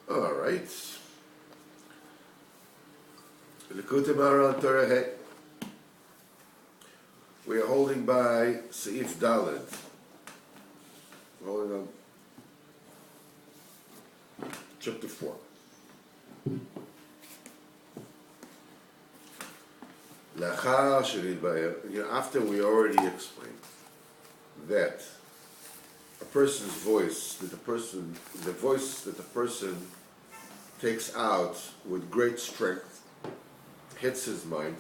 All right. Likutei Moharan Torah Hey. We are holding by Seif Daled. Holding on chapter 4. After we already explained that a person's voice, the voice that the person takes out with great strength, hits his mind,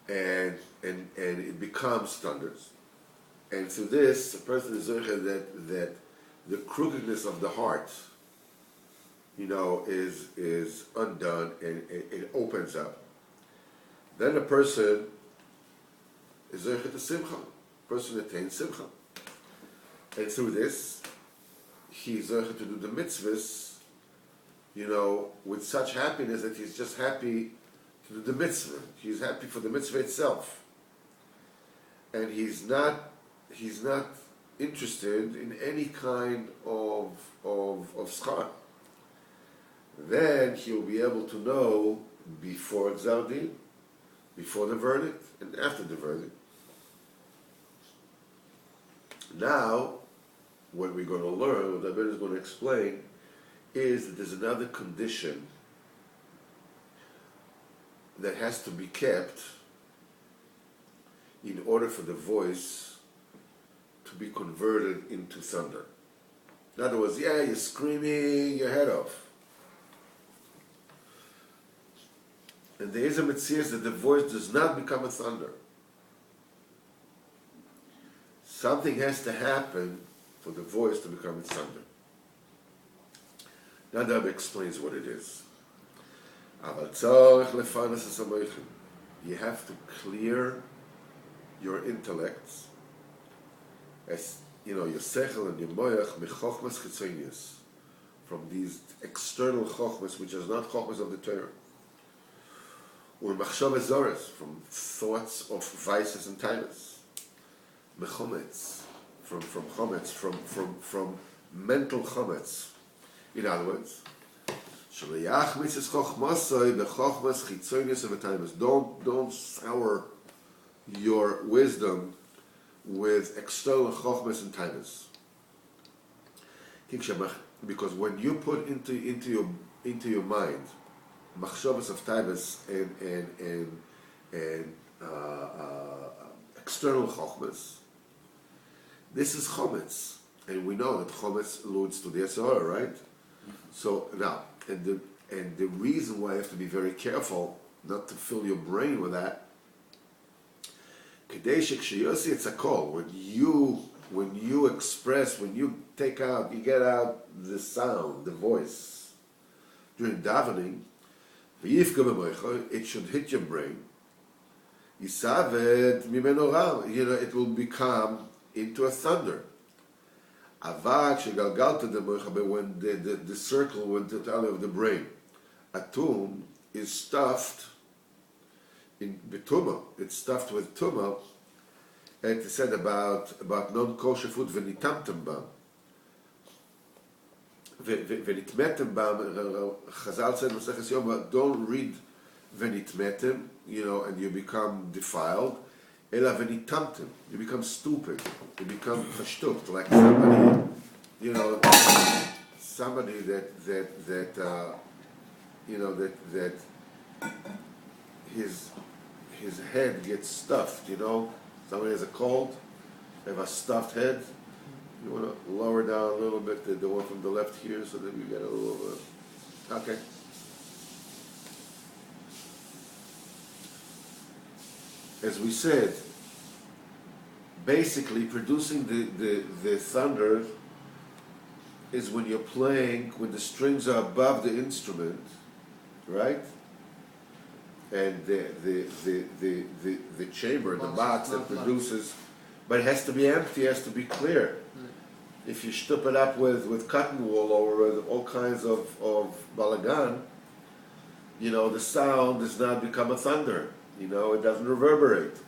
and it becomes thunders. And through this, a person is that the crookedness of the heart, is undone, and it opens up. Then a person is zochet to simcha. Person attains simcha, and through this, he's zochet to do the mitzvahs, with such happiness that he's just happy to do the mitzvah. He's happy for the mitzvah itself, and he's not interested in any kind of schar. Then he'll be able to know before Gzar Din, before the verdict, and after the verdict. Now, what we're going to learn, what Abed is going to explain, is that there's another condition that has to be kept in order for the voice to be converted into thunder. In other words, you're screaming your head off. And there is a mitzvah that the voice does not become a thunder. Something has to happen for the voice to become a thunder. Now the Rebbe explains what it is. You have to clear your intellects, as your sechel and your moyach, mechochmas chitzonius, from these external chochmas, which is not chochmas of the Torah. From thoughts of vices and tainas, mechometz, from chometz, from mental chometz. In other words, don't sour your wisdom with external chochmas and tainas. Because when you put into your mind machshavas of taivas and external chochmas, this is chometz, and we know that chometz alludes to the Yetzer, right? So now, and the reason why you have to be very careful not to fill your brain with that, when you express, when you get out the sound, the voice during davening, it should hit your brain. It will become into a thunder. When the circle went to the of the brain, atum is stuffed in betuma. It's stuffed with tuma, and it said about non-kosher food v'nitamtem bam. V'nitmetem bam. Chazal said Maseches Yom, don't read v'nitmetem, and you become defiled. Ela v'nitamtem, you become stupid. You become verstupt, like somebody that his head gets stuffed. Somebody has a cold, they have a stuffed head. You want to lower down a little bit the one from the left here, so that you get a little. Okay. As we said, basically producing the thunder is when you're playing, when the strings are above the instrument, right? And the chamber, the box that produces, but it has to be empty, it has to be clear. If you stuff it up with cotton wool or with all kinds of balagan, the sound does not become a thunder. It doesn't reverberate.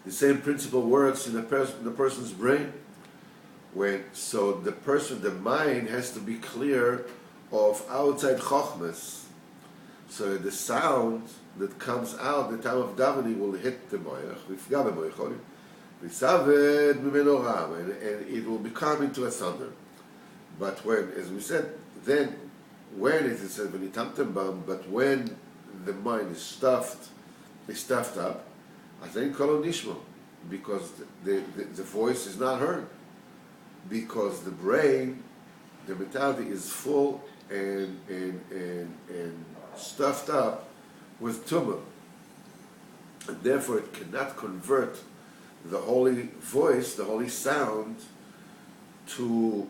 The same principle works in the person's brain. So the mind has to be clear of outside chokhmas, so the sound that comes out the time of davening will hit the moich, and it will become into a thunder. But when, as we said, then when it is said but when the mind is stuffed up, I think kol nishma, because the voice is not heard, because the brain, the mentality is full and stuffed up with tumah, and therefore it cannot convert the holy voice, the holy sound, to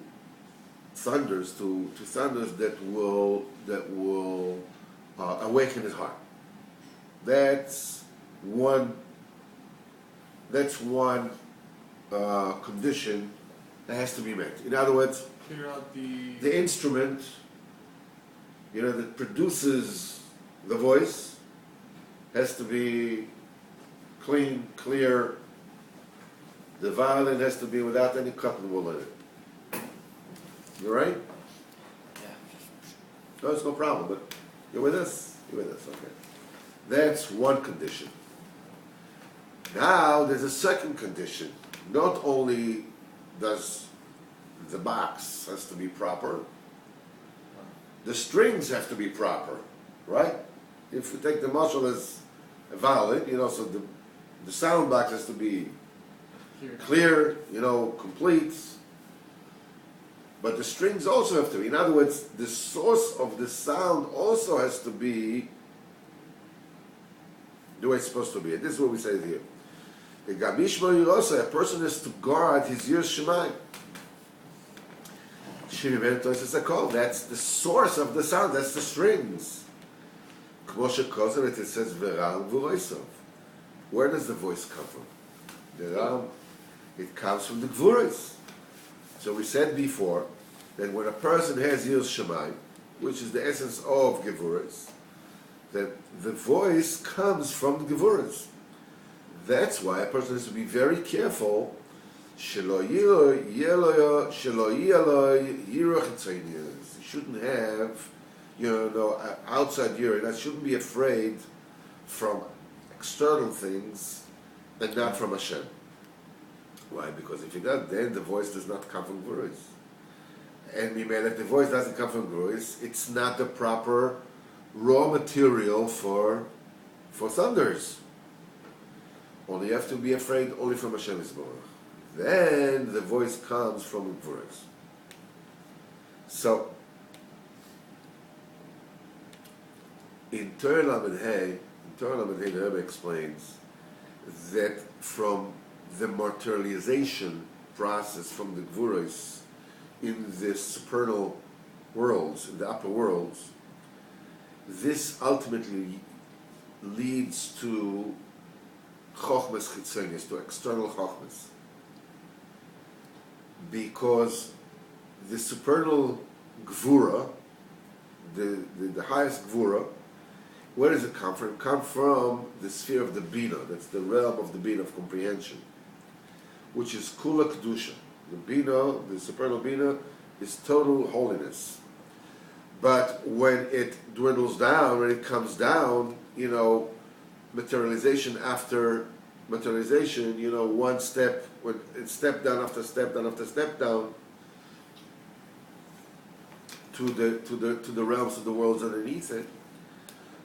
thunders, to thunders that will awaken his heart. That's one condition that has to be met. In other words, clear out the instrument, that produces the voice has to be clean, clear. The violin has to be without any cotton wool in it. You right? Yeah. No, it's no problem, but you're with us? You're with us, okay. That's one condition. Now there's a second condition. Not only does the box has to be proper, the strings have to be proper, right? If we take the marshal as a violin, so the sound box has to be clear, complete. But the strings also have to be. In other words, the source of the sound also has to be the way it's supposed to be. And this is what we say here. A person has to guard his ears Shemayim. That's the source of the sound, that's the strings. It says, where does the voice come from? It comes from the gvuros. So we said before that when a person has Yiras Shamayim, which is the essence of gvuros, that the voice comes from the gvuros. That's why a person has to be very careful. He shouldn't have, outside yira. That shouldn't be afraid from external things and not from Hashem. Why? Because if he does, then the voice does not come from gvuros. And if the voice doesn't come from gvuros, it's not the proper raw material for thunders. Only you have to be afraid only from Hashem Yisborach. Then the voice comes from gvuros. So, in Torah Lamed Hey, the Rebbe explains that from the materialization process from the gvuros in the supernal worlds, in the upper worlds, this ultimately leads to chokhmas chitzonius, to external chokhmas, because the supernal gvura, the highest gvura, where does it come from? It comes from the sphere of the bina. That's the realm of the bina, of comprehension, which is kula kedusha. The bina, the supernal bina, is total holiness. But when it dwindles down, when it comes down, materialization after materialization, one step, when it's step down after step down after step down to the realms of the worlds underneath it.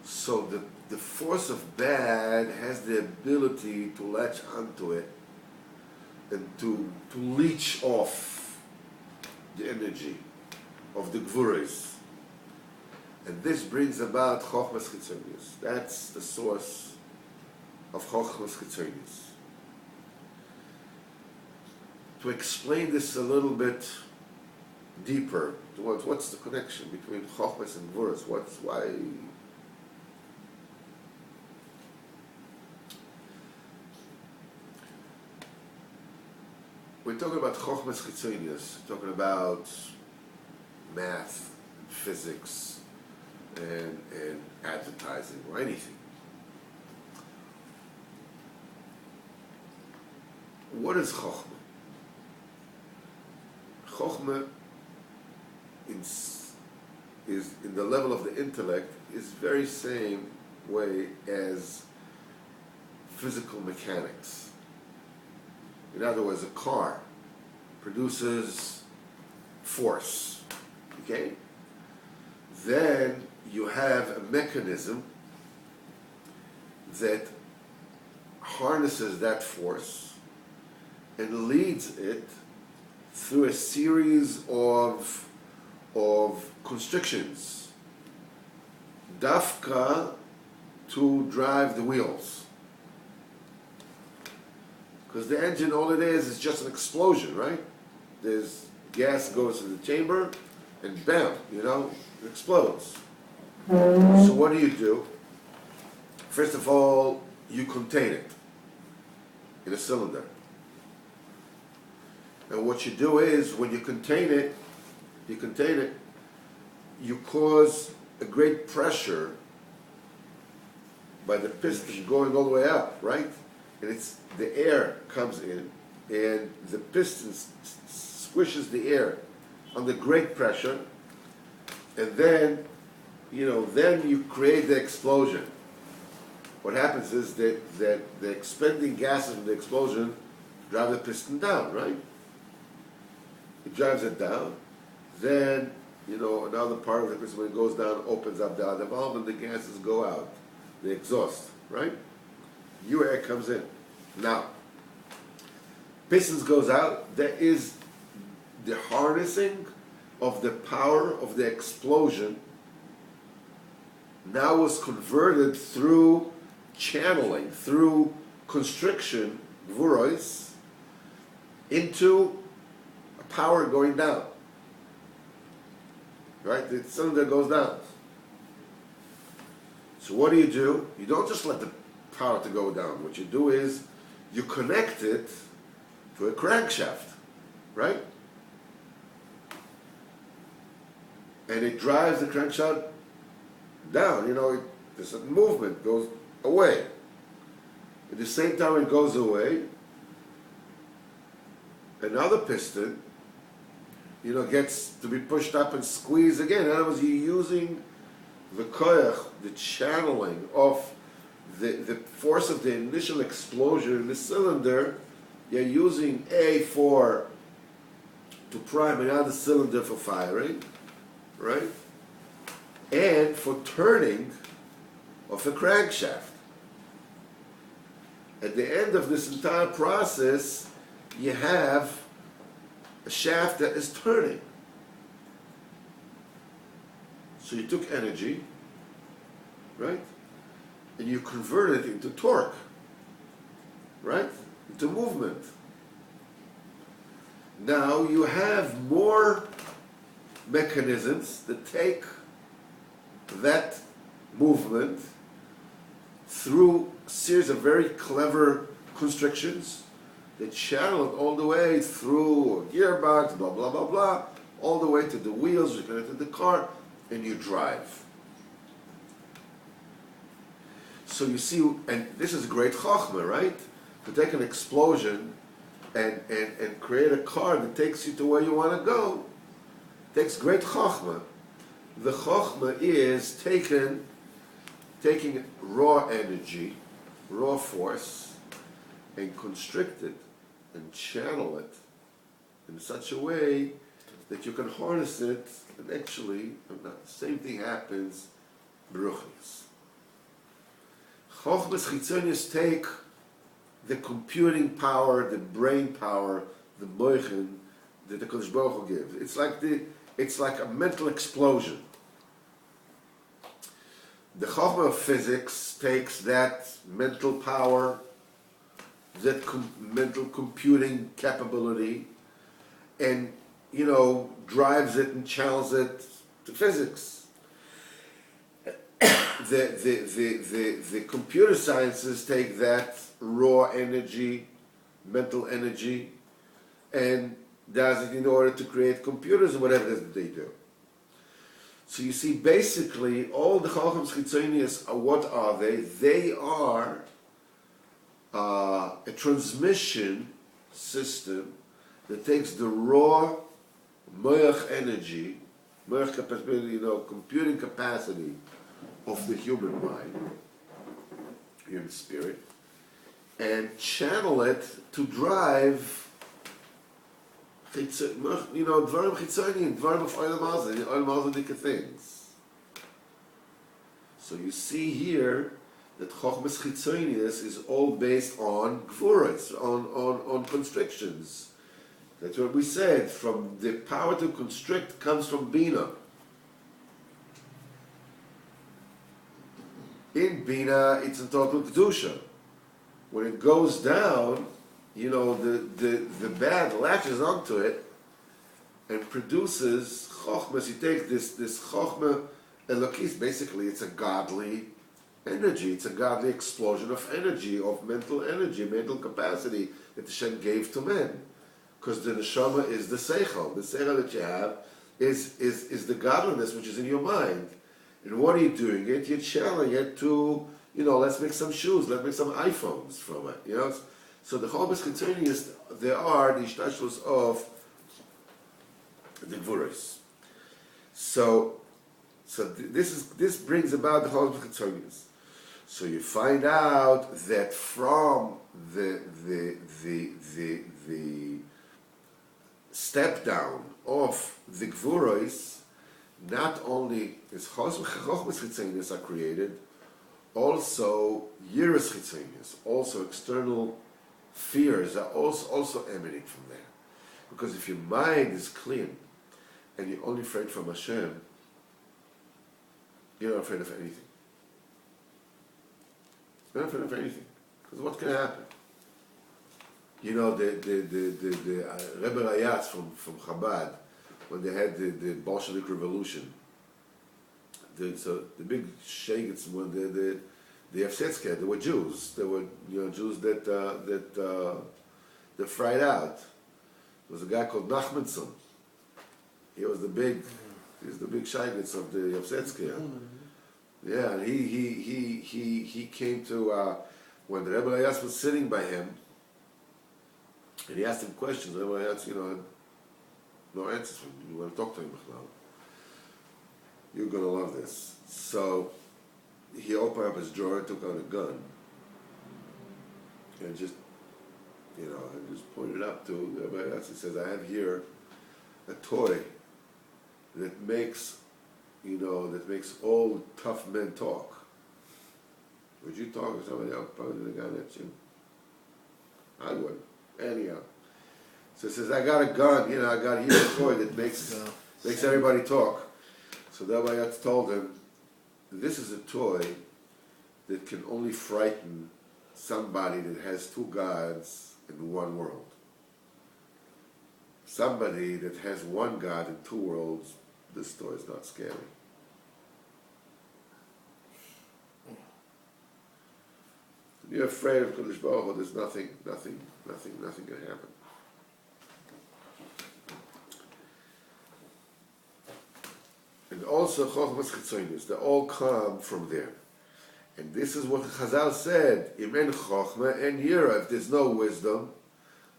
So the force of bad has the ability to latch onto it and to leech off the energy of the gvuros. And this brings about chokhmas chitzonius. That's the source of chokhmas chitzonius. To explain this a little bit deeper, what's the connection between chokhmas and gvuros? Why? We're talking about chokhmas chitzonius, talking about math, physics, and advertising, or anything. What is chokhmah? Chokhmah is in the level of the intellect is very same way as physical mechanics. In other words, a car produces force, okay? Then you have a mechanism that harnesses that force and leads it through a series of constrictions, dafka, to drive the wheels. Because the engine, all it is just an explosion, right? There's gas goes in the chamber, and bam, it explodes. So what do? First of all, you contain it in a cylinder. And what you do is, when you contain it, you cause a great pressure by the piston going all the way up, right? And the air comes in, and the piston squishes the air under great pressure, and then you create the explosion. What happens is that the expending gases from the explosion drive the piston down, right? It drives it down. Then, another part of the piston, when it goes down, opens up the other valve, and the gases go out, the exhaust, right? New air comes in. Now, pistons goes out, there is the harnessing of the power of the explosion now was converted through channeling, through constriction, vurois, into a power going down. Right? The cylinder goes down. So what do? You don't just let the power to go down. What you do is you connect it to a crankshaft, right? And it drives the crankshaft down. There's a movement, goes away. At the same time it goes away, another piston, gets to be pushed up and squeezed again. In other words, you're using the koyach, the channeling of the force of the initial explosion in the cylinder. You're using to prime another cylinder for firing, right? And for turning of the crankshaft. At the end of this entire process, you have a shaft that is turning. So you took energy, right? And you converted it into torque, right? Into movement. Now you have more mechanisms that take that movement through a series of very clever constrictions that channel it all the way through a gearbox, blah, blah, blah, blah, all the way to the wheels, you connect to the car, and you drive. So you see, and this is great chokhmah, right? To take an explosion and create a car that takes you to where you want to go, takes great chokhmah. The chokhmah is taking raw energy, raw force, and constrict it and channel it in such a way that you can harness it, and actually the same thing happens beruchnis. Chokhmas chitzonius take the computing power, the brain power, the moichin that the Kodesh Baruch Hu gives. It's like a mental explosion. The Chokhmah of physics takes that mental power, that mental computing capability, and drives it and channels it to physics. The computer sciences take that raw energy, mental energy, and does it in order to create computers or whatever it is that they do. So you see, basically, all the Chokhmas Chitzonius, what are they? They are a transmission system that takes the raw moich energy, moich capacity, computing capacity of the human mind, human spirit, and channel it to drive dvarim chitzoniyim, dvarim of olam hazeh things. So you see here that chochmas chitzonius is all based on gvuras, on constrictions. That's what we said. From the power to constrict comes from bina. In bina, it's a total kedusha. When it goes down, the bad latches onto it and produces chochmas. You take this chochma elokis. Basically, it's a godly energy. It's a godly explosion of energy, of mental energy, mental capacity that Hashem gave to men. Because the neshama is the seichel. The seichel that you have is the godliness which is in your mind. And what are you doing it? You're channeling it to, let's make some shoes, let's make some iPhones from it, So the chochmas chitzonius, there are the ishtashlos of the gvuros. So this brings about the chochmas chitzonius. So you find out that from the step down of the gvuros, not only is chochmas chitzonius are created, also yiras chitzonius, also external fears are also emanating from there. Because if your mind is clean and you're only afraid from Hashem, you're not afraid of anything. You're not afraid of anything. Because what can happen? The Rebbe Rayatz from Chabad, when they had the Bolshevik Revolution, so the big sheikhs, when the Yavsetsky, they were Jews. They were Jews that they fried out. There was a guy called Nachmanson. He was the big sheikhs of the Yavsetsky. Yeah, and he came to when the Rebbe Rayatz was sitting by him, and he asked him questions. The Rebbe Rayatz, had no answers for him. You want to talk to him now? You're going to love this. So he opened up his drawer and took out a gun and just pointed up to everybody else. He says, I have here a toy that makes all tough men talk. Would you talk to somebody else, probably the gun at you? I would. Anyhow. So he says, I got a gun, I got here a toy that makes everybody talk. So the Rabbi told him, this is a toy that can only frighten somebody that has two gods in one world. Somebody that has one God in two worlds, this toy is not scary. When you're afraid of Kodesh Baruch Hu, there's nothing can happen. And also chochmas chitzonius, they all come from there. And this is what Chazal said, Im en chochma en yira. If there's no wisdom,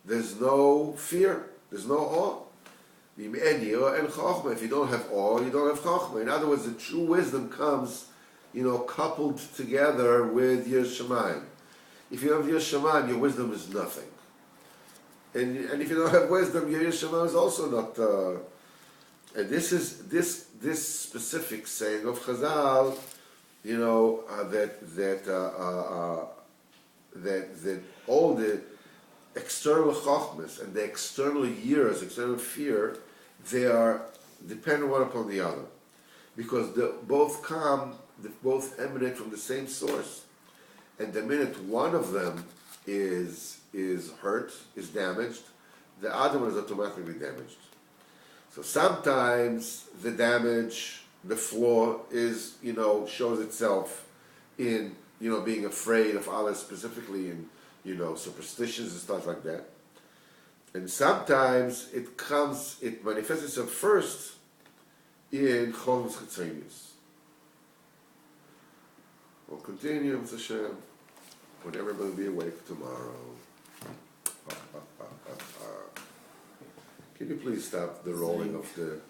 there's no fear, there's no awe. Im en yira en chochma. If you don't have awe, you don't have chochma. In other words, the true wisdom comes, coupled together with your shemayim. If you don't have your shemayim, your wisdom is nothing. And if you don't have wisdom, your shemayim is also not. And this is this specific saying of Chazal, that all the external chochmas and the external years, external fear, they are dependent one upon the other, because they both emanate from the same source. And the minute one of them is hurt, is damaged, the other one is automatically damaged. So sometimes the damage, the flaw is, shows itself in, being afraid of Allah, specifically in, superstitions and stuff like that. And sometimes it manifests itself first in chochmas chitzonius. We'll continue with Hashem when everybody will be awake tomorrow. Can you please stop the rolling of the